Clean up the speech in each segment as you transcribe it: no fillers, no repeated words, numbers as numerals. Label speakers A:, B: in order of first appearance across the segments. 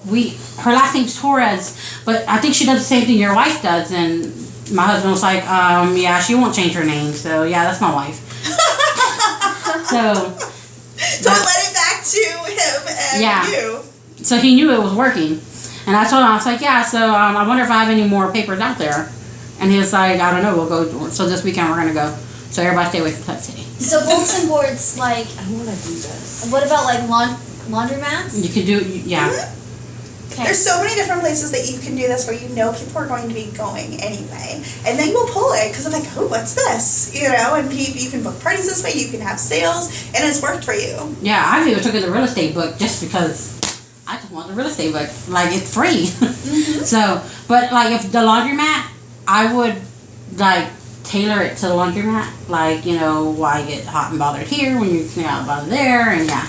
A: her last name's Torres, but I think she does the same thing your wife does. And my husband was like, yeah, she won't change her name. So yeah, that's my wife. So
B: let it back to him and you.
A: So he knew it was working. And I told him, I was like, yeah, so I wonder if I have any more papers out there. And he was like, I don't know, we'll go. So this weekend we're going to go. So everybody stay away from Plant City.
C: So bulletin boards, like...
D: I want to do this.
C: What about, like, laundromats?
A: You can do, yeah.
B: Mm-hmm. Okay. There's so many different places that you can do this where you know people are going to be going anyway. And then you'll pull it because I'm like, oh, what's this? You know, and you can book parties this way, you can have sales, and it's worked for you.
A: Yeah, I even took the real estate book just because I just want the real estate book. Like, it's free. Mm-hmm. So, but, like, if the laundromat, I would, like, tailor it to the laundromat. Like, you know, why get hot and bothered here when you can get hot and bothered there, and yeah.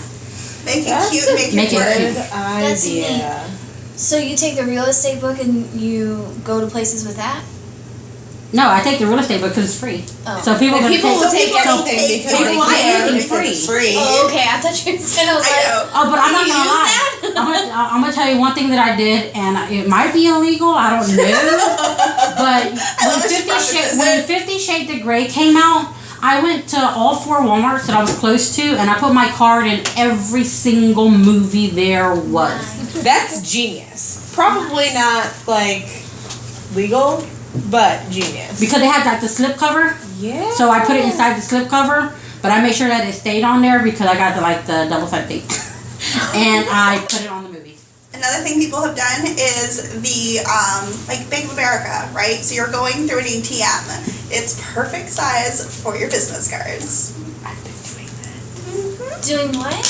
B: Make it cute, make it
D: good
B: cute.
D: idea.
C: So you take the real estate book and you go to places with that?
A: No, I take the real estate book because it's free.
C: Oh.
A: So people will
D: take anything because
A: people
D: they
A: want
D: can
A: anything
D: if
A: free.
D: it's free.
C: Oh, okay. I thought you were saying, I was like,
A: oh, but I'm not gonna lie. I'm gonna tell you one thing that I did, and it might be illegal. I don't know. But when 50 Shades of Grey came out, I went to all 4 Walmarts that I was close to, and I put my card in every single movie there was.
D: That's genius. Probably not like legal, but genius.
A: Because they had like the slip cover.
D: Yeah.
A: So I put it inside the slip cover, but I made sure that it stayed on there because I got the double-sided tape. And I put it on the movie.
B: Another thing people have done is the, like Bank of America, right? So you're going through an ATM. It's perfect size for your business cards.
D: I've been doing that.
B: Mm-hmm.
C: doing what?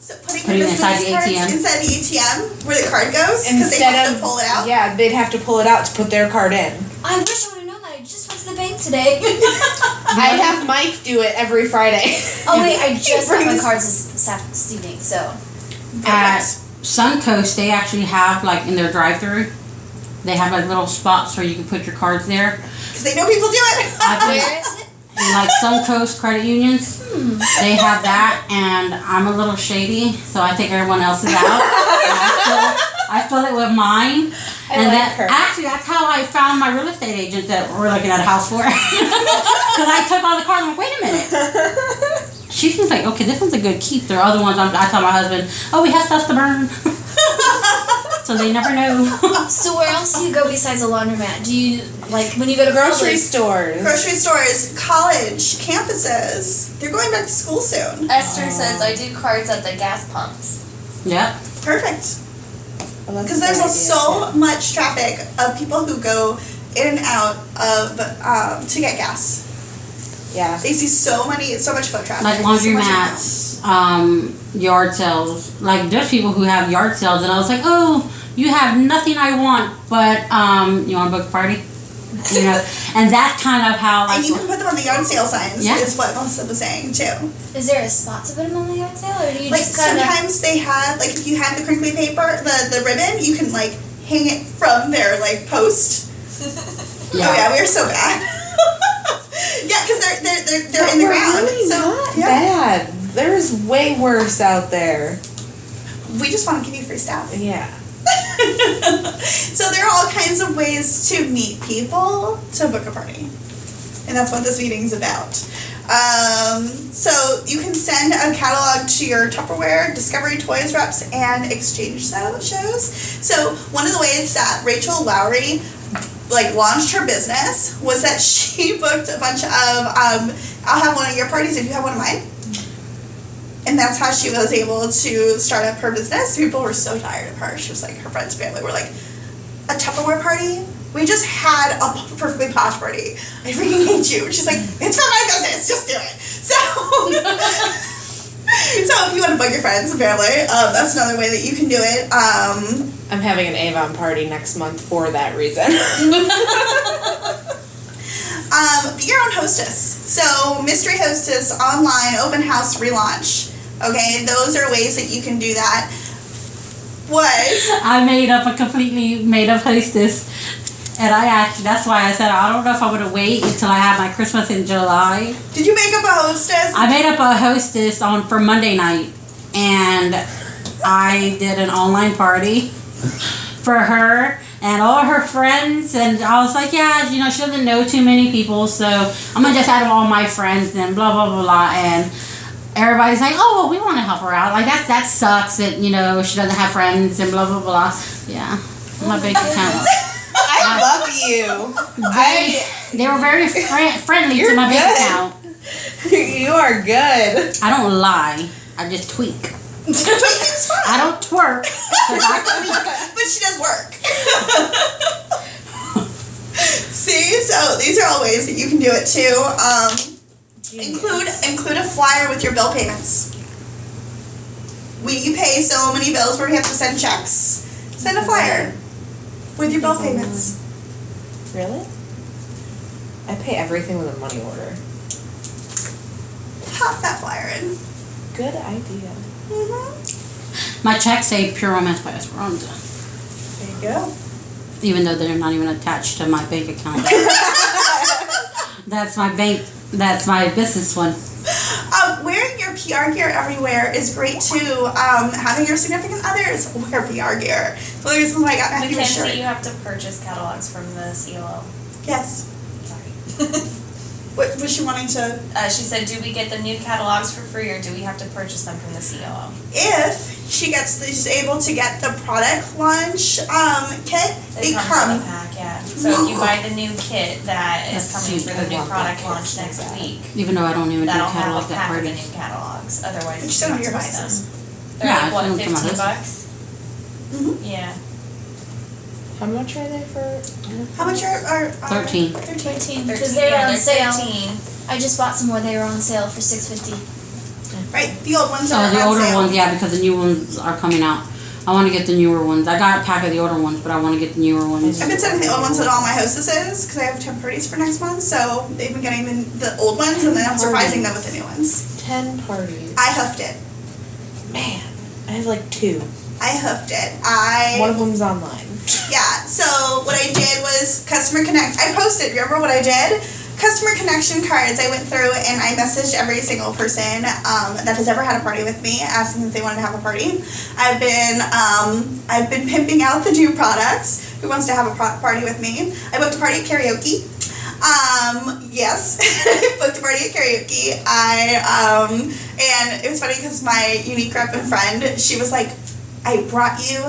B: So putting
A: Putting
B: the
A: it
B: business
A: inside the
B: cards
A: ATM?
B: inside the ATM where the card goes because they have to pull it out.
D: Yeah, they'd have to pull it out to put their card in.
C: I wish I would have known that. I just went to the bank today.
D: I have Mike do it every Friday.
C: Oh, wait. I just got my cards this evening, so.
A: At Suncoast, they actually have, like, in their drive-thru, they have, like, little spots where you can put your cards there.
B: Because they know people do it.
C: Where is it?
A: In, like, Suncoast credit unions, they have that, and I'm a little shady, so I take everyone else's out. I fill it with mine. Actually, that's how I found my real estate agent that we're looking at a house for. Because I took all the cards, I'm like, wait a minute. She seems like, okay, this one's a good keep. There are other ones, I tell my husband, oh, we have stuff to burn. So they never know.
C: So where else do you go besides a laundromat? Do you, like, when you go to
D: Grocery stores.
B: Grocery stores, college, campuses. They're going back to school soon.
E: Esther says I do cards at the gas pumps.
A: Yep.
B: Perfect.
D: Well,
B: Because there's so much traffic of people who go in and out of to get gas.
D: Yeah.
B: They see so much foot traffic.
A: Like laundromats, yard sales. Like, there's people who have yard sales, and I was like, oh, you have nothing I want, but you want to book a party? You know, and that's kind of how. Like,
B: and you can put them on the yard sale signs.
A: Yeah.
B: Is what Melissa was saying too.
C: Is there a spot to put them on the yard sale, or do you
B: Like
C: just kind of?
B: sometimes they have, like if you have the crinkly paper, the ribbon, you can like hang it from their like post.
A: Yeah.
B: Oh yeah, we're so bad. Yeah, because they're in the ground.
D: Really
B: So
D: not
B: yeah,
D: bad. There's way worse out there.
B: we just want to give you free stuff.
D: Yeah.
B: So there are all kinds of ways to meet people to book a party. And that's what this meeting's about. So you can send a catalog to your Tupperware, Discovery Toys reps, and exchange shows. So one of the ways that Rachel Lowry launched her business was that she booked a bunch of I'll have one of your parties if you have one of mine. And that's how she was able to start up her business. People were so tired of her. She was like, her friends and family were like, a Tupperware party? We just had a perfectly posh party. I freaking hate you. She's like, it's for my business. Just do it. So, so if you want to book your friends and family, that's another way that you can do it.
D: I'm having an Avon party next month for that reason.
B: Be your own hostess. So mystery hostess, online, open house, relaunch. Okay, those are ways that you can do that. What?
A: I made up a completely made up hostess. And that's why I said I don't know if I'm going to wait until I have my Christmas in July.
B: Did you make up a hostess?
A: I made up a hostess for Monday night. And I did an online party. for her and all her friends, and I was like, yeah, you know, she doesn't know too many people, so I'm gonna just add all my friends and blah blah blah blah. And everybody's like, oh, well, we want to help her out. Like that sucks that, you know, she doesn't have friends and blah blah blah. Yeah, my bank account.
D: I love you.
A: They were very friendly to my bank account.
D: You are good.
A: I don't lie. I just tweak.
B: Tweaking's fun.
A: I don't twerk, but I tweak.
B: But she does work. See, so these are all ways that you can do it too. Include a flyer with your bill payments. You pay so many bills where you have to send checks. Send a flyer with your bill payments.
D: Really? I pay everything with a money order.
B: Pop that flyer in.
D: Good idea.
A: My checks say Pure Romance by Esperanza,
B: There you go.
A: even though they're not even attached to my bank account. That's my bank. That's my business one.
B: Wearing your PR gear everywhere is great too. Having your significant others wear PR gear. So the reason why I got Matthew a shirt.
E: Mackenzie, you have to purchase catalogs from the COO.
B: Yes.
E: Sorry.
B: What was she wanting to?
E: She said, do we get the new catalogs for free, or do we have to purchase them from the COO?
B: If she's able to get the product launch kit, they
E: It comes
B: come.
E: in a pack, yeah. So if you buy the new kit that is coming for the new product launch next week,
A: Even though I don't even do
E: that'll have
A: catalog
E: a
A: that
E: pack of the
A: parties.
E: new catalogs. Otherwise,
B: But
E: you
B: you still
E: have
B: have
E: to
B: your
E: buy them.
B: hostess.
E: They're
A: Yeah,
E: like, what,
A: I don't come
E: $15?
A: out.
B: Mhm.
E: Yeah.
D: How much are they for?
B: How much are
A: 13.
C: 13
E: 13,
C: because they were
E: yeah,
C: on
E: they're
C: sale.
E: 13.
C: I just bought some more. They were on sale for $6.50.
B: Right, the old ones
A: So
B: are
A: the
B: on
A: older
B: sale.
A: ones, yeah, because the new ones are coming out. I want to get the newer ones. I got a pack of the older ones, but I want to get the newer ones.
B: I've been sending the old ones to all my hostesses because I have 10 parties for next month. So they've been getting the old ones, and then I'm surprising them with the new ones.
D: 10 parties.
B: I hoofed it.
D: Man, I have like 2.
B: I hoofed it.
D: One of them's online.
B: Yeah, so what I did was Customer Connect. I posted, remember what I did? Customer connection cards. I went through and I messaged every single person that has ever had a party with me, asking if they wanted to have a party. I've been pimping out the new products. Who wants to have a party with me? I booked a party at karaoke. Yes, I booked a party at karaoke. And it was funny because my unique rep and friend, she was like, I brought you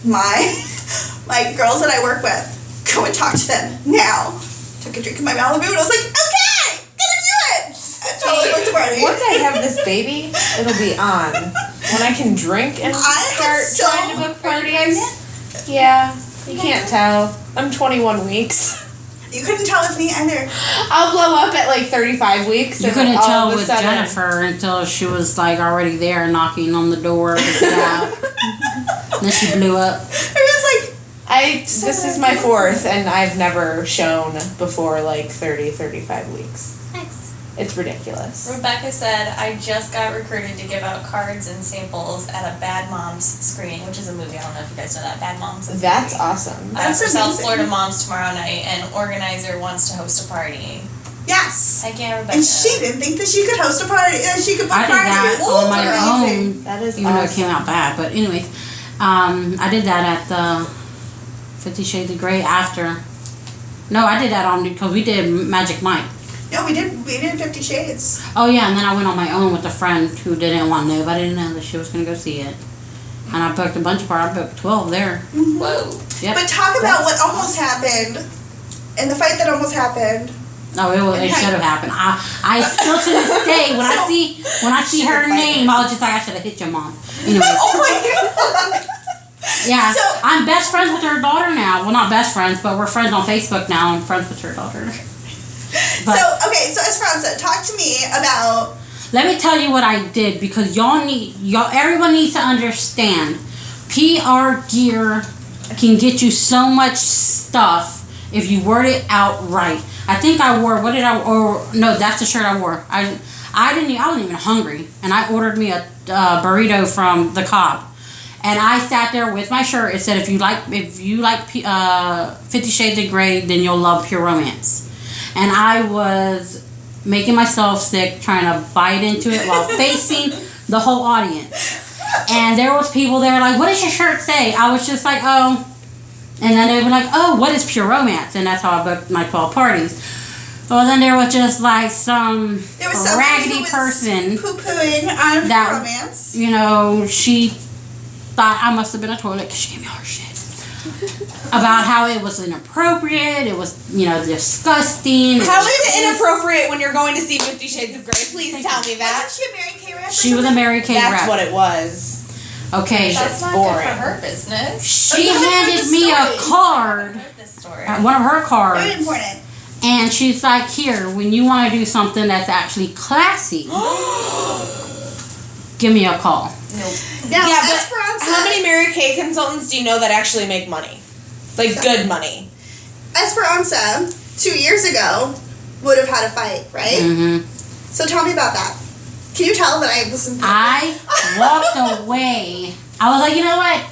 B: my girls that I work with. Go and talk to them now. Took a drink of my Malibu and I was like, okay, gonna do it. I totally booked a party.
D: Once I have this baby, it'll be on. When I can drink and start trying to book parties. Yeah, you can't tell. I'm 21 weeks.
B: You couldn't tell with me either.
D: I'll blow up at like 35 weeks.
A: You
D: and
A: couldn't
D: all
A: tell
D: of a
A: with
D: sudden,
A: Jennifer until she was like already there knocking on the door to get out. Then she blew up.
B: It was like,
D: This is my 4th, and I've never shown before like 30, 35 weeks.
C: Nice.
D: It's ridiculous.
E: Rebecca said, I just got recruited to give out cards and samples at a Bad Moms screening, which is a movie. I don't know if you guys know that. Bad Moms is a
D: That's
E: movie.
D: awesome.
B: That's
E: For South
B: amazing.
E: Florida Moms tomorrow night, and organizer wants to host a party.
B: yes.
E: Heck yeah, Rebecca.
B: And she didn't think that she could host a party. She could book
A: I did that
B: parties.
A: on my
B: Amazing.
A: own,
D: That is
A: even though it
D: awesome.
A: came out bad. But anyways, I did that at the 50 Shades of Grey after. No, I did that on because we did Magic Mike.
B: No, we did 50 Shades.
A: Oh yeah, and then I went on my own with a friend who didn't want nobody to know that she was gonna go see it. And I booked a bunch of parties. I booked 12 there.
E: Whoa.
A: Yep.
B: But talk about what almost happened and the fight that almost happened.
A: No, it should have happened. I still to this day when I see her name, I was just like, I should have hit your mom. Anyways,
B: Oh my god.
A: yeah,
B: So-
A: I'm best friends with her daughter now. Well, not best friends, but we're friends on Facebook now. I'm friends with her daughter. But
B: So Esperanza, talk to me about.
A: let me tell you what I did because everyone needs to understand. PR gear can get you so much stuff if you word it out right. I think I wore, no, that's the shirt I wore. I wasn't even hungry, and I ordered me a burrito from the Cobb, and I sat there with my shirt. It said, if you like 50 Shades of Grey, then you'll love Pure Romance. And I was making myself sick trying to bite into it while facing the whole audience. And there was people there like, what does your shirt say? I was just like, oh. And then they were like, oh, what is pure romance? And that's how I booked my 12 parties. Well, then there was just like some raggedy person
B: poo-pooing on
A: that,
B: romance.
A: You know, she thought I must have been a toilet because she gave me all her shit. About how it was inappropriate, it was, you know, disgusting.
D: How is it inappropriate when you're going to see 50 Shades of Grey? Please tell me that.
B: Wasn't she a Mary Kay rep?
A: She was a Mary Kay rep.
D: That's what it was.
A: Okay.
E: That's not
D: boring.
E: good for her business.
A: She handed me a card, one of her cards.
B: Very important.
A: And she's like, here, when you want to do something that's actually classy, give me a call.
E: Nope.
B: Now,
D: Yeah, but
B: Esperanza,
D: how many Mary Kay consultants do you know that actually make money? Like, good money.
B: Esperanza, 2 years ago, would have had a fight, right?
A: Mm-hmm.
B: So tell me about that. Can you tell that I listened to
A: I walked away. I was like, you know what?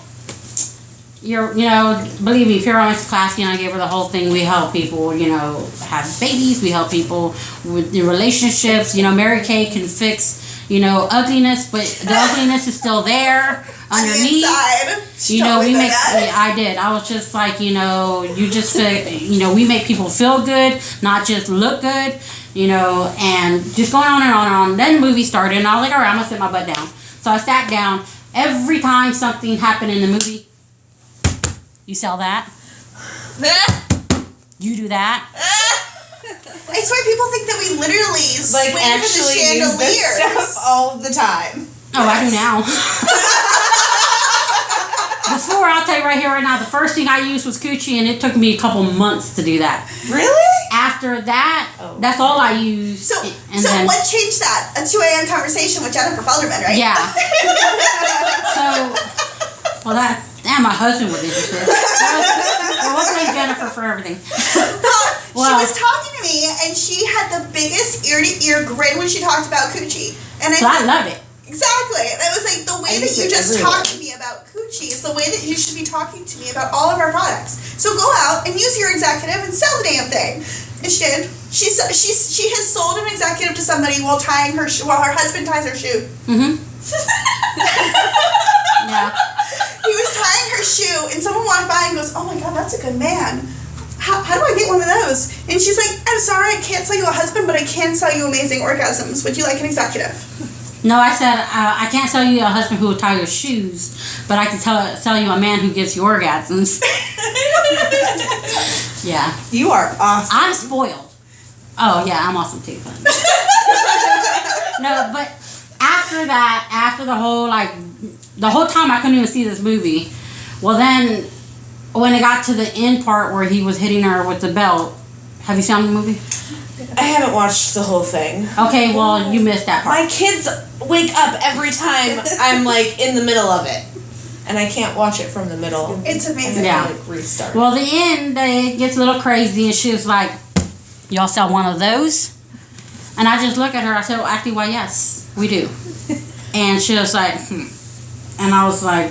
A: Believe me, if you're honest, classy, and I gave her the whole thing. We help people, have babies. We help people with their relationships. Mary Kay can fix, ugliness, but the ugliness is still there underneath.
B: Totally
A: we make. I did. I was just like, we make people feel good, not just look good. And just going on and on and on. Then the movie started, and I was like, all right, I'm gonna sit my butt down. So I sat down. Every time something happened in the movie, you sell that? You do that?
B: I swear people think that we literally swing for the
D: actually use this
B: chandeliers.
D: stuff all the time.
A: Oh, I do now. Before, I'll tell you right here, right now, the first thing I used was Coochie, and it took me a couple months to do that.
D: Really?
A: After that, that's all I used.
B: So what changed that? A 2 a.m. conversation with Jennifer Felderman, right?
A: Yeah. Damn, my husband was interested. We'll blame Jennifer for everything.
B: She was talking to me, and she had the biggest ear-to-ear grin when she talked about Coochie. And
A: I love it.
B: Exactly. And I was like, the way that you just talked to me about Coochie is the way that you should be talking to me about all of our products. So go out and use your executive and sell the damn thing. And she did. She has sold an executive to somebody while her husband ties her shoe.
A: Mm-hmm. Yeah.
B: He was tying her shoe, and someone walked by and goes, "Oh my God, that's a good man. How do I get one of those?" And she's like, "I'm sorry, I can't sell you a husband, but I can sell you amazing orgasms. Would you like an executive?"
A: No, I said, I can't sell you a husband who will tie your shoes, but I can sell you a man who gives you orgasms. Yeah.
D: You are awesome.
A: I'm spoiled. Oh, yeah, I'm awesome too. No, but after that, after the whole time I couldn't even see this movie, well then, when it got to the end part where he was hitting her with the belt, have you seen the movie?
D: I haven't watched the whole thing.
A: Okay, well, you missed that part.
D: My kids wake up every time I'm in the middle of it. And I can't watch it from the middle.
B: It's amazing.
A: Yeah.
D: Restart.
A: Well, the end, it gets a little crazy, and she was like, y'all sell one of those? And I just look at her, I said, well, actually, why, yes, we do. And she was like, And I was like,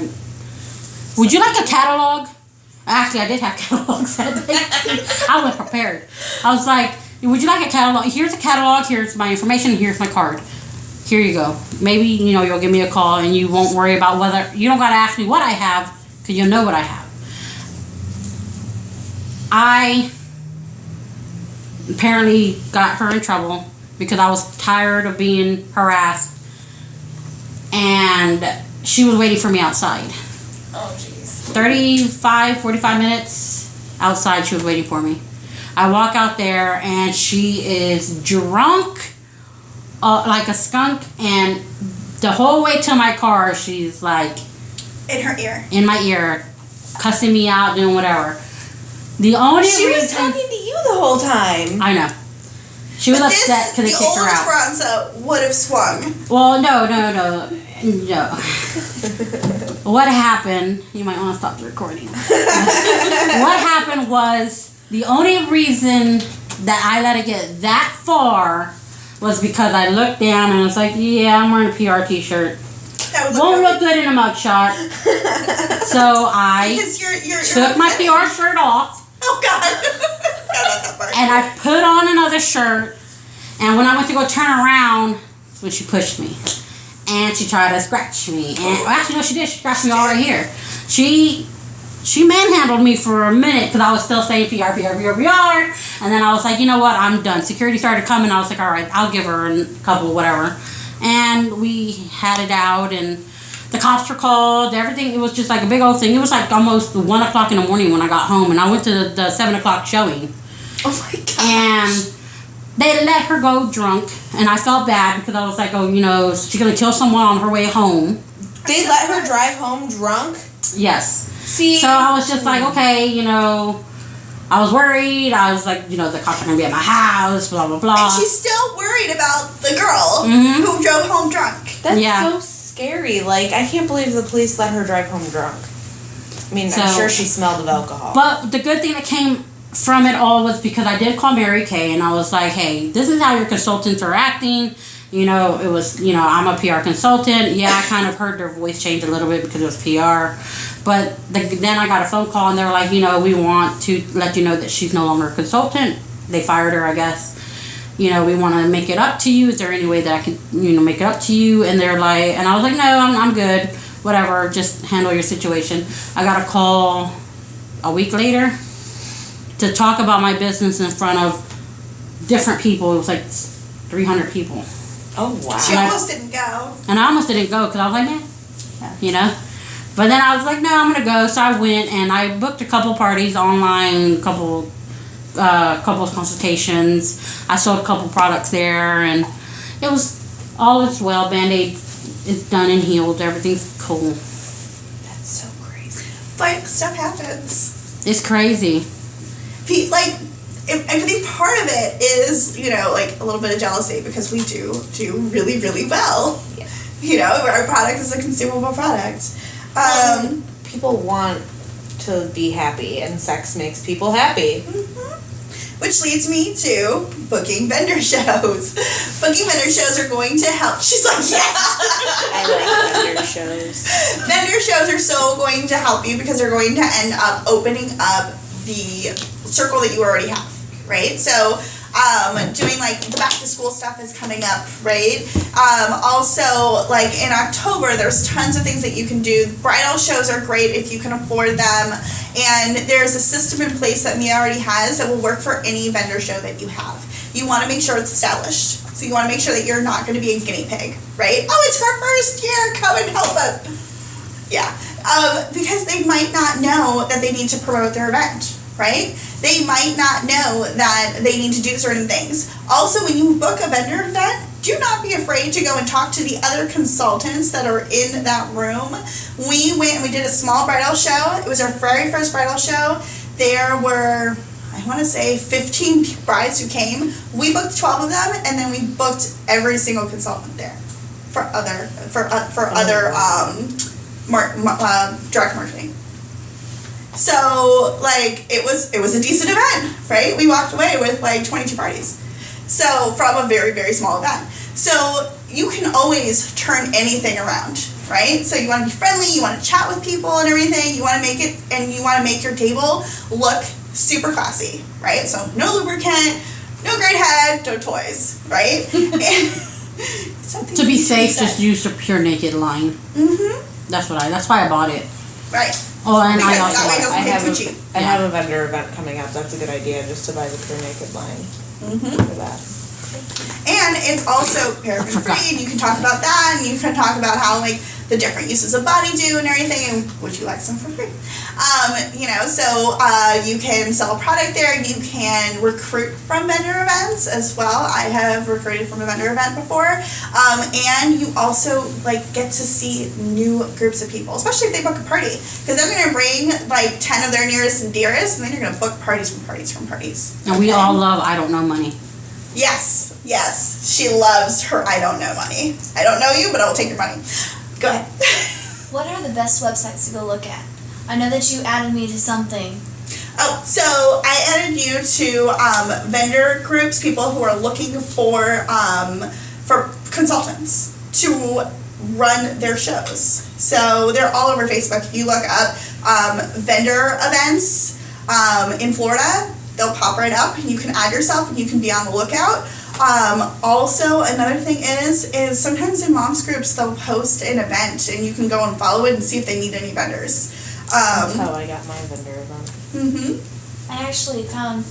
A: would you like a catalog? Actually, I did have catalogs that day. I was prepared. I was like, would you like a catalog? Here's a catalog. Here's my information. Here's my card. Here you go. Maybe, you'll give me a call and you won't worry about whether... You don't got to ask me what I have because you'll know what I have. I apparently got her in trouble because I was tired of being harassed. And she was waiting for me outside.
E: Oh, jeez.
A: 45 minutes outside, she was waiting for me. I walk out there, and she is drunk like a skunk, and the whole way to my car, she's like...
B: In her ear.
A: In my ear, cussing me out, doing whatever. The only reason...
D: She was talking to you the whole time.
A: I know. She was upset because they kicked her out.
B: The old Esperanza would have swung.
A: Well, no. What happened, you might want to stop the recording. What happened was, the only reason that I let it get that far was because I looked down and I was like, yeah, I'm wearing a PR t-shirt. Won't look good in a mugshot. So I took my PR shirt off.
B: Oh, God. That part.
A: And I put on another shirt. And when I went to go turn around, that's when she pushed me. and she tried to scratch me. And well, actually, no, she did. She scratched me all right here. She manhandled me for a minute because I was still saying PR, PR, PR, PR. And then I was like, you know what? I'm done. Security started coming. I was like, all right, I'll give her a couple, whatever. And we had it out, and the cops were called. Everything. It was just like a big old thing. It was like almost 1 o'clock in the morning when I got home, and I went to the 7 o'clock showing.
D: Oh my gosh.
A: And they let her go drunk, and I felt bad because I was like, oh, you know, she's gonna kill someone on her way home.
D: They let her drive home drunk?
A: Yes.
D: See?
A: So I was just like, okay, you know, I was worried. I was like, you know, the cops are gonna be at my house, blah blah blah.
B: And she's still worried about the girl who drove home drunk.
D: That's so scary. Like, I can't believe the police let her drive home drunk. I mean, I'm sure she smelled of alcohol.
A: But the good thing that came from it all was because I did call Mary Kay, and I was like, hey, this is how your consultants are acting. You know, it was, you know, I'm a PR consultant. Yeah, I kind of heard their voice change a little bit because it was PR. But then I got a phone call, and they were like, you know, we want to let you know that she's no longer a consultant. They fired her, I guess. You know, we want to make it up to you. Is there any way that I can, you know, make it up to you? And they're like, and I was like, no, I'm good. Whatever, just handle your situation. I got a call a week later to talk about my business in front of different people. It was like 300 people.
D: Oh, wow.
B: She almost didn't go.
A: And I almost didn't go because I was like, man, you know. But then I was like, no, I'm going to go. So I went, and I booked a couple parties online, couple consultations. I sold a couple products there, and it was all is well. Band-Aid is done and healed. Everything's cool.
D: That's so crazy.
B: But stuff happens.
A: It's crazy.
B: Like, I think part of it is, you know, like a little bit of jealousy because we do really, really well.
D: Yeah.
B: You know, our product is a consumable product.
D: People want to be happy, and sex makes people happy.
B: Which leads me to booking vendor shows. Booking vendor shows are going to help. She's like, yes!
D: I like vendor shows.
B: Vendor shows are so going to help you because they're going to end up opening up the circle that you already have, right? So, doing like the back to school stuff is coming up, right? Also, like in October, there's tons of things that you can do. Bridal shows are great if you can afford them. And there's a system in place that Mia already has that will work for any vendor show that you have. You want to make sure it's established. So you want to make sure that you're not going to be a guinea pig, right? Oh, it's her first year, come and help us. Yeah. Because they might not know that they need to promote their event, right? They might not know that they need to do certain things. Also, when you book a vendor event, do not be afraid to go and talk to the other consultants that are in that room. We went and we did a small bridal show. It was our very first bridal show. There were, I want to say, 15 brides who came. We booked 12 of them, and then we booked every single consultant there for other direct marketing. So, like, it was a decent event, right? We walked away with like 22 parties. So, from a very, very small event. So, you can always turn anything around, right? So, you want to be friendly, you want to chat with people and everything, you want to make it, and you want to make your table look super classy, right? So, no lubricant, no great head, no toys, right?
A: To be safe, just use the Pure Naked line.
B: Mm-hmm.
A: That's why I bought it.
B: Right.
A: Oh, and
B: Because
A: I also
B: that way it doesn't get
D: I have a vendor event coming up. That's a good idea, just to buy the Pure Naked line for that.
B: And it's also paraben free, and you can talk about that, and you can talk about how like the different uses of body do and everything, and would you like some for free? So you can sell a product there. You can recruit from vendor events as well. I have recruited from a vendor event before, and you also like get to see new groups of people, especially if they book a party, because they're going to bring like 10 of their nearest and dearest, and then you're going to book parties from parties from parties.
A: And we all love I Don't Know Money.
B: Yes, she loves her I don't know money. I don't know you, but I will take your money. Go ahead.
C: What are the best websites to go look at? I know that you added me to something.
B: Oh, so I added you to vendor groups, people who are looking for consultants to run their shows. So they're all over Facebook. If you look up vendor events in Florida, they'll pop right up, and you can add yourself, and you can be on the lookout. Also, another thing is sometimes in moms groups they'll post an event and you can go and follow it and see if they need any vendors.
D: That's how I got my vendor event.
C: I actually found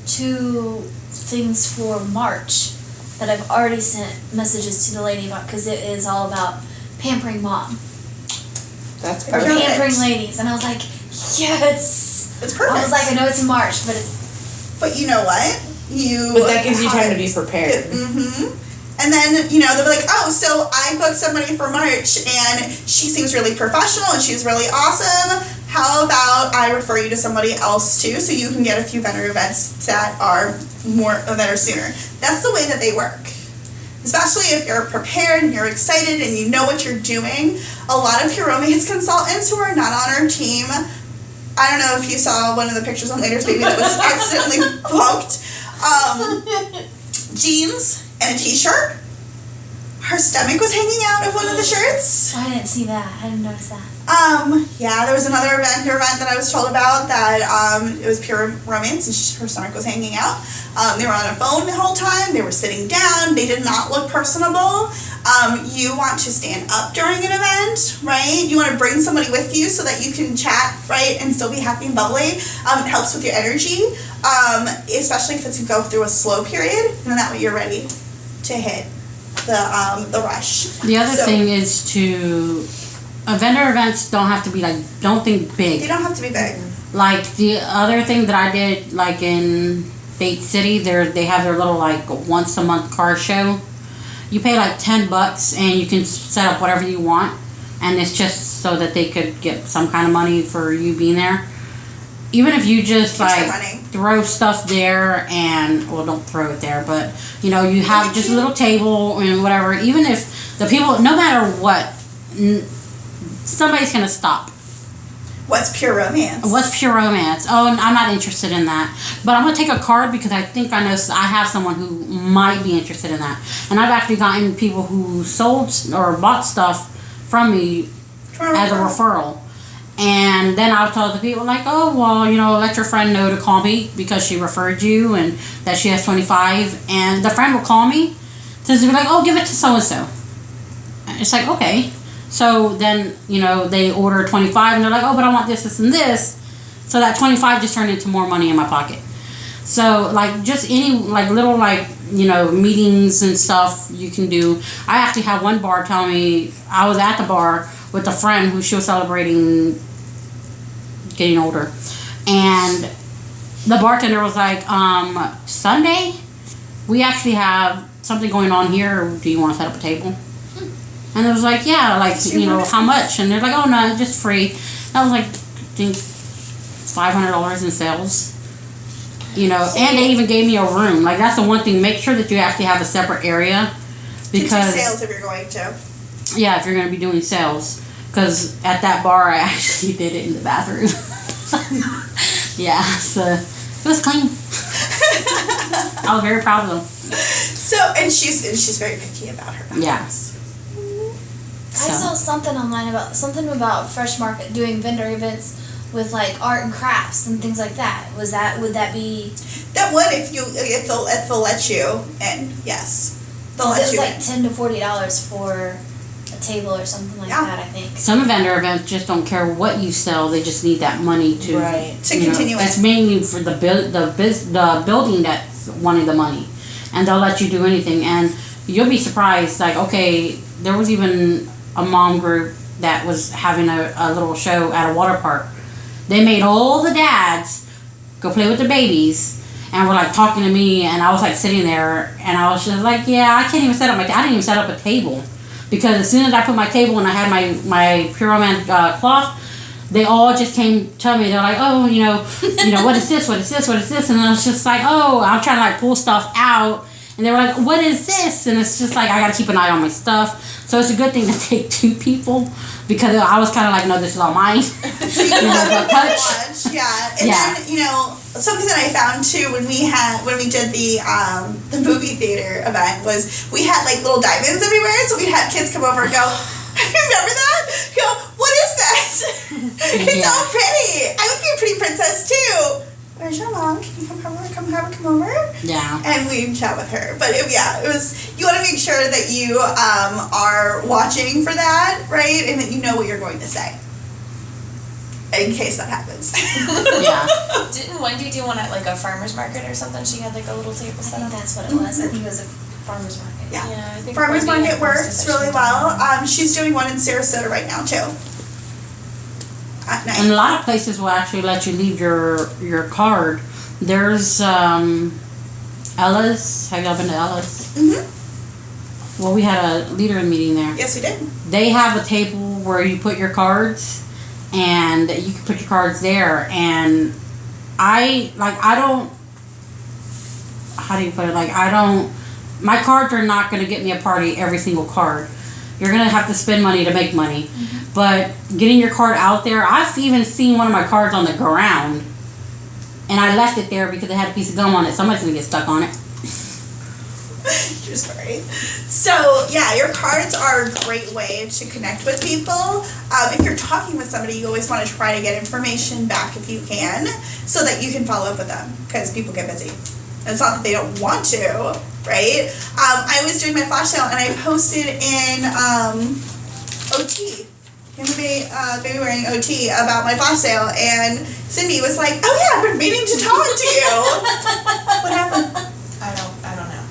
C: 2 things for March that I've already sent messages to the lady about because it is all about pampering mom.
D: That's
C: Or
D: perfect.
C: pampering ladies. And I was like, yes!
B: It's perfect.
C: I was like, I know it's in March, but it's...
B: But you know what?
D: But that gives you time to be prepared.
B: And then, they'll be like, oh, so I booked somebody for March and she seems really professional and she's really awesome. How about I refer you to somebody else too so you can get a few vendor events that are sooner. That's the way that they work. Especially if you're prepared and you're excited and you know what you're doing. A lot of Pure Romance consultants who are not on our team, I don't know if you saw one of the pictures on Later's Baby that was accidentally bumped. Jeans and a t-shirt. Her stomach was hanging out of one of the shirts.
C: I didn't see that. I didn't notice that.
B: Yeah, there was another event that I was told about that it was Pure Romance and her stomach was hanging out. They were on a phone the whole time. They were sitting down. They did not look personable. You want to stand up during an event, right? You want to bring somebody with you so that you can chat, right, and still be happy and bubbly. It helps with your energy, especially if it's go through a slow period, and that way you're ready to hit the rush.
A: The other thing is vendor events don't have to be don't think big.
B: They don't have to be big.
A: Like the other thing that I did, like in Bait City, they have their little once a month car show. You pay $10 and you can set up whatever you want, and it's just so that they could get some kind of money for you being there. Even if you just throw stuff there and don't throw it there, but you have just a little table and whatever. Even if the people, no matter what, somebody's gonna stop.
B: What's Pure Romance?
A: What's Pure Romance? Oh, I'm not interested in that. But I'm gonna take a card because I think I have someone who might be interested in that. And I've actually gotten people who sold or bought stuff from me as a referral. And then I'll tell the people oh, well, let your friend know to call me because she referred you and that she has 25. And the friend will call me to be oh, give it to so-and-so. It's okay. So then, they order 25 and they're oh, but I want this, this, and this. So that 25 just turned into more money in my pocket. So just any little meetings and stuff you can do. I actually had one bar tell me, I was at the bar with a friend who she was celebrating getting older. And the bartender was Sunday, we actually have something going on here. Do you want to set up a table? And it was yeah, how much? And they're oh, no, just free. That was I think $500 in sales. And they even gave me a room. That's the one thing. Make sure that you actually have a separate area. Because
B: to do sales if you're going to.
A: Yeah, if you're going to be doing sales. Because at that bar, I actually did it in the bathroom. Yeah, so it was clean. I was very proud of them.
B: So, and she's very picky about her bathrooms.
A: Yeah.
C: I saw something online about Fresh Market doing vendor events with art and crafts and things like that. Would that be?
B: That would if they'll let you in. Yes, they'll let you.
C: It was $10 to $40 for a table or something like that. I think.
A: Some vendor events just don't care what you sell; they just need that money to
B: continue.
A: It's mainly for the building that's wanting the money, and they'll let you do anything. And you'll be surprised. Okay, there was even a mom group that was having a little show at a water park. They made all the dads go play with the babies and were talking to me, and I was sitting there and I was just yeah, I can't even set up I didn't even set up a table because as soon as I put my table and I had my Pure Romance cloth, they all just came to me. They're oh, what is this, and I was just oh, I'm trying to pull stuff out. And they were what is this? And it's just I got to keep an eye on my stuff. So it's a good thing to take 2 people because I was kind of no, this is all mine.
B: Yeah. And then, something that I found too when we did the movie theater event was we had little diamonds everywhere. So we'd have kids come over and go, remember that? Go, what is that? It's so pretty. I would be a pretty princess too. where's your mom? Can you come over?
A: Yeah.
B: And we chat with her. But it was, you want to make sure that you are watching for that, right? And that you know what you're going to say. In case that happens.
A: Yeah.
E: Didn't Wendy do one at like a farmer's market or something? She had like a little table
C: I
E: set
C: think
E: up.
C: that's what it was. I think it was a farmer's market.
B: Yeah.
E: I think
B: Farmers
E: Wendy
B: market
E: had
B: works
E: posted that
B: really
E: she-
B: well. She's doing one in Sarasota right now too. At night.
A: And a lot of places will actually let you leave your card. There's Ella's. Have y'all been to Ella's?
B: Mm-hmm.
A: Well, we had a leader meeting there.
B: Yes, we did.
A: They have a table where you put your cards, and you can put your cards there. And I don't. How do you put it? My cards are not going to get me a party every single card. You're going to have to spend money to make money. Mm-hmm. But getting your card out there, I've even seen one of my cards on the ground. And I left it there because it had a piece of gum on it. Somebody's going to get stuck on it.
B: True story. So, yeah, your cards are a great way to connect with people. If you're talking with somebody, you always want to try to get information back if you can, so that you can follow up with them, because people get busy. And it's not that they don't want to, right? I was doing my flash sale, and I posted in OT, baby wearing OT, about my flash sale, and Cindy was like, "Oh yeah, I've been meaning to talk to you." What happened?
E: I don't know.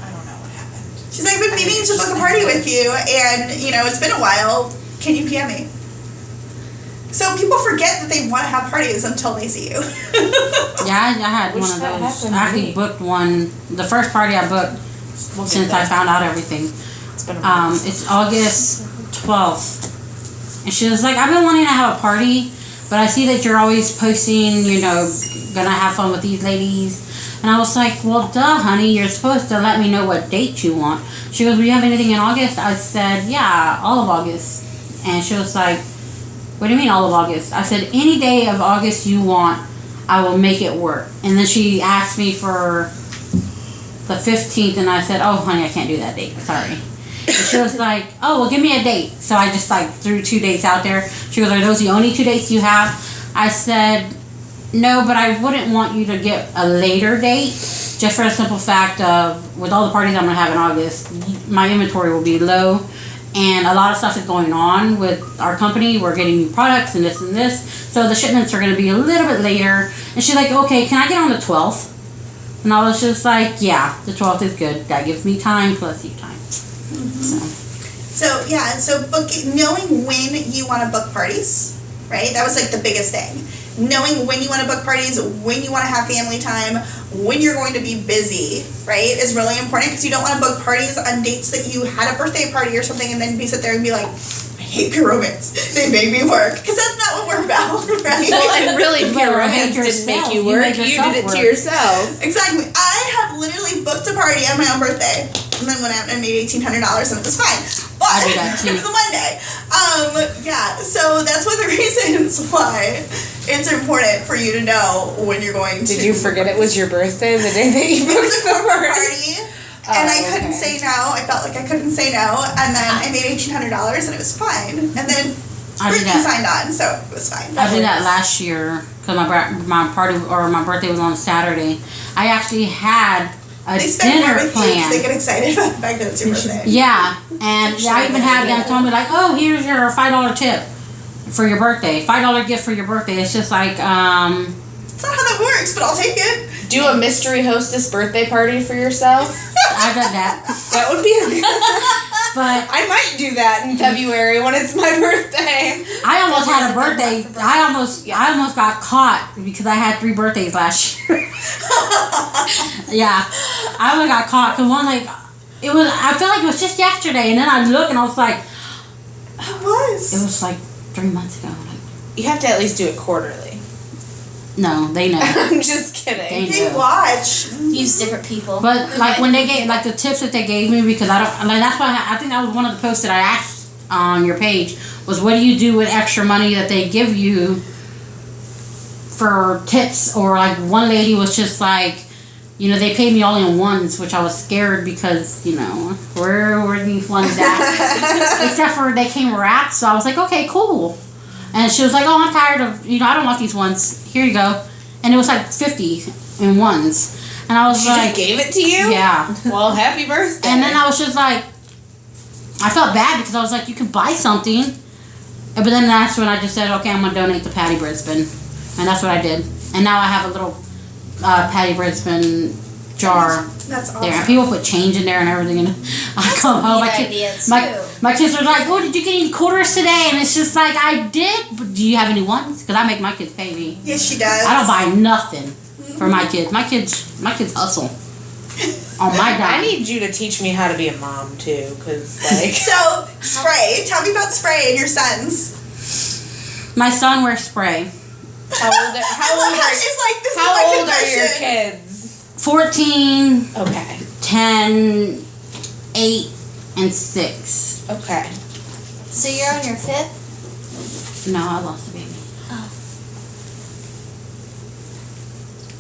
E: I don't know what happened.
B: She's like, "I've been meaning to book a party with you, and it's been a while. Can you PM me?" So people forget that they want to have parties until they see you.
A: Yeah, I had
D: Wish
A: one of
D: that
A: those.
D: happened
A: I
D: to
A: actually
D: me.
A: booked one. The first party I booked since I found out everything.
D: It's been a while.
A: It's August 12th. And she was like, "I've been wanting to have a party, but I see that you're always posting, gonna have fun with these ladies." And I was like, "Well, duh, honey, you're supposed to let me know what date you want." She goes, "Do you have anything in August?" I said, "Yeah, all of August." And she was like, "What do you mean all of August?" I said, "Any day of August you want, I will make it work." And then she asked me for the 15th, and I said, "Oh, honey, I can't do that date. Sorry." And she was like, "Oh, well, give me a date." So I just threw 2 dates out there. She goes, "Are those the only 2 dates you have?" I said, "No, but I wouldn't want you to get a later date, just for the simple fact of, with all the parties I'm going to have in August, my inventory will be low. And a lot of stuff is going on with our company. We're getting new products and this and this. So the shipments are going to be a little bit later." And she's like, "Okay, can I get on the 12th?" And I was just like, "Yeah, the 12th is good. That gives me time plus you time."
B: So knowing when you want to book parties, right? That was like the biggest thing. Knowing when you want to book parties, when you want to have family time, when you're going to be busy, right, is really important, because you don't want to book parties on dates that you had a birthday party or something and then sit there and be like, "I hate Pure Romance. They made me work." Because that's not what we're about, right?
D: Well, and really,
A: You
D: Pure
A: better
D: Romance
A: make
D: didn't make
A: yourself.
D: you
A: You
D: work.
A: made
D: You
A: yourself
D: did it to
A: work.
D: yourself.
B: Exactly. I have literally booked a party on my own birthday and then went out and made $1,800 and it was fine. But
A: I do that too.
B: it was a Monday. So that's one of the reasons why it's important for you to know when you're going to.
D: Did you forget it was your birthday the day that you
B: It was
D: booked
B: a
D: the
B: corporate
D: party?
B: party. And I couldn't
D: okay.
B: say no. I felt like I couldn't say no. And then I made $1,800 and it was fine. And then
A: I did
B: Brittany
A: that.
B: signed on, so it was fine.
A: I did that last year because my party or my birthday was on Saturday. I actually had a
B: They spend more
A: dinner
B: with you 'cause they
A: plan.
B: get excited about the fact that it's your birthday.
A: Yeah, and I even had them tell me like, "Oh, here's your $5 tip for your birthday. $5 gift for your birthday." It's just like,
B: It's not how that works, but I'll take it.
D: Do a mystery hostess birthday party for yourself.
A: I did that,
D: That would be a good.
A: but
D: I might do that in February when it's my birthday.
A: I almost had a birthday. I almost got caught because I had 3 birthdays last year. Yeah, I almost got caught because it was. I felt like it was just yesterday, and then I look and I was like,
B: It was.
A: it was like 3 months ago. Like,
D: You have to at least do it quarterly.
A: no, they know.
D: I'm just kidding.
A: They
B: They
A: do.
B: watch.
C: Use different people.
A: But like when they gave the tips that they gave me, because I don't like, that's why I think that was one of the posts that I asked on your page was, what do you do with extra money that they give you for tips? Or like one lady was just like, they paid me all in ones, which I was scared because where were these ones at? Except for they came wrapped, so I was like, okay, cool. And she was like, "Oh, I'm tired of I don't want these ones. Here you go." and it was like 50 in ones. And I was
D: she
A: like,
D: just gave it to you?
A: yeah.
D: Well, happy birthday.
A: And then I was just like, I felt bad because I was like, you could buy something. But then that's when I just said, okay, I'm going to donate to Patty Brisbane. And that's what I did. And now I have a little Patty Brisbane jar
B: That's awesome.
A: there. And people put change in there and everything. And I come home, my kids are like, oh, did you get any quarters today? And it's just like, I did. But do you have any ones? Because I make my kids pay me.
B: Yes, she does.
A: I don't buy nothing for my kids. My kids hustle. On my dime.
D: I need you to teach me how to be a mom too, because like.
B: So spray. Tell me about spray and your sons.
A: My son wears spray.
D: How old are your kids?
A: 14.
D: Okay.
A: 10, 8, and 6.
D: Okay.
C: So you're on your 5th?
A: No, I lost the baby.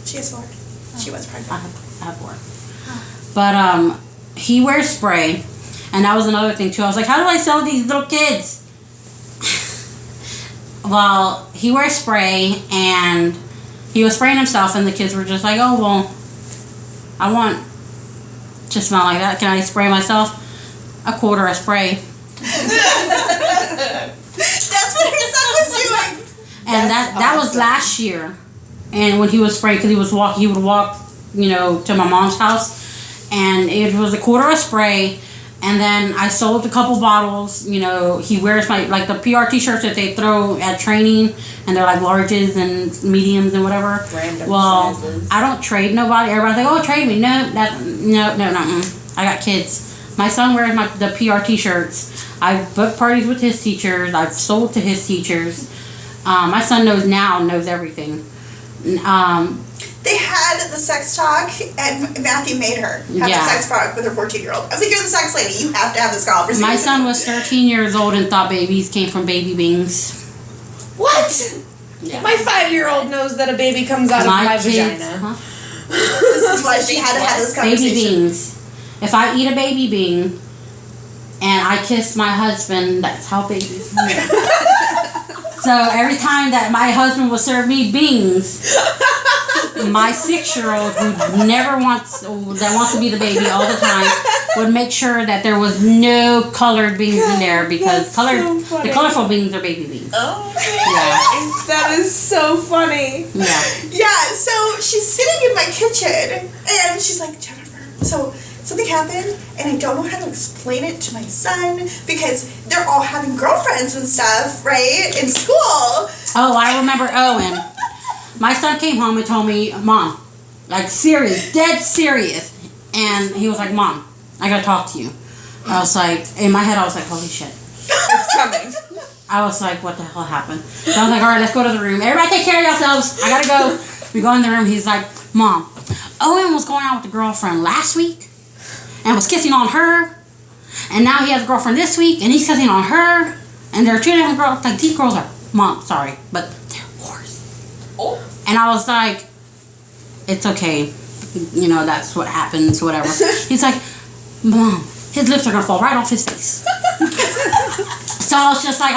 B: She has 4. She was pregnant.
A: I have 4. But he wears spray, and that was another thing too. I was like, how do I sell these little kids? Well, he wears spray, and he was spraying himself, and the kids were just like, oh, well, I want to smell like that. Can I spray myself? A quarter of spray.
B: That's what her son was doing.
A: And that was last year. And when he was spraying, because he would walk, to my mom's house, and it was a quarter of spray. And then I sold a couple bottles. He wears the PR t-shirts that they throw at training, and they're like larges and mediums and whatever.
D: Random
A: sizes. I don't trade nobody. Everybody's like, oh, trade me. No. I got kids. My son wears the PR t-shirts. I've booked parties with his teachers. I've sold to his teachers. My son knows everything.
B: They had the sex talk, and Matthew made her have the sex talk with her 14-year-old. I was like, you're the sex lady. You have to have this conversation.
A: My son was 13 years old and thought babies came from baby beans.
D: What?
A: Yeah.
D: My 5-year-old knows that a baby comes out of my vagina.
A: Huh?
B: This is why she had to have this conversation.
A: Baby beans. If I eat a baby bean and I kiss my husband, that's how babies move. So every time that my husband will serve me beans, my 6-year-old that wants to be the baby all the time would make sure that there was no colored beans in there, because the colorful beans are baby beans.
D: Oh,
A: yeah.
D: That is so funny.
B: Yeah, so she's sitting in my kitchen, and she's like, Jennifer, so something happened, and I don't know how to explain it to my son, because they're all having girlfriends and stuff, right, in school.
A: Oh, I remember Owen. My son came home and told me, Mom, like serious, dead serious. And he was like, Mom, I gotta talk to you. I was like, in my head, I was like, holy shit.
D: It's coming.
A: I was like, what the hell happened? So I was like, all right, let's go to the room. Everybody take care of yourselves. I gotta go. We go in the room. He's like, Mom, Owen was going out with a girlfriend last week and was kissing on her. And now he has a girlfriend this week and he's kissing on her. And there are 2 different girls. Like, these girls are, Mom, sorry, but they're whores.
E: Oh.
A: And I was like, it's okay. That's what happens, whatever. He's like, Mom, his lips are going to fall right off his face. So I was just like,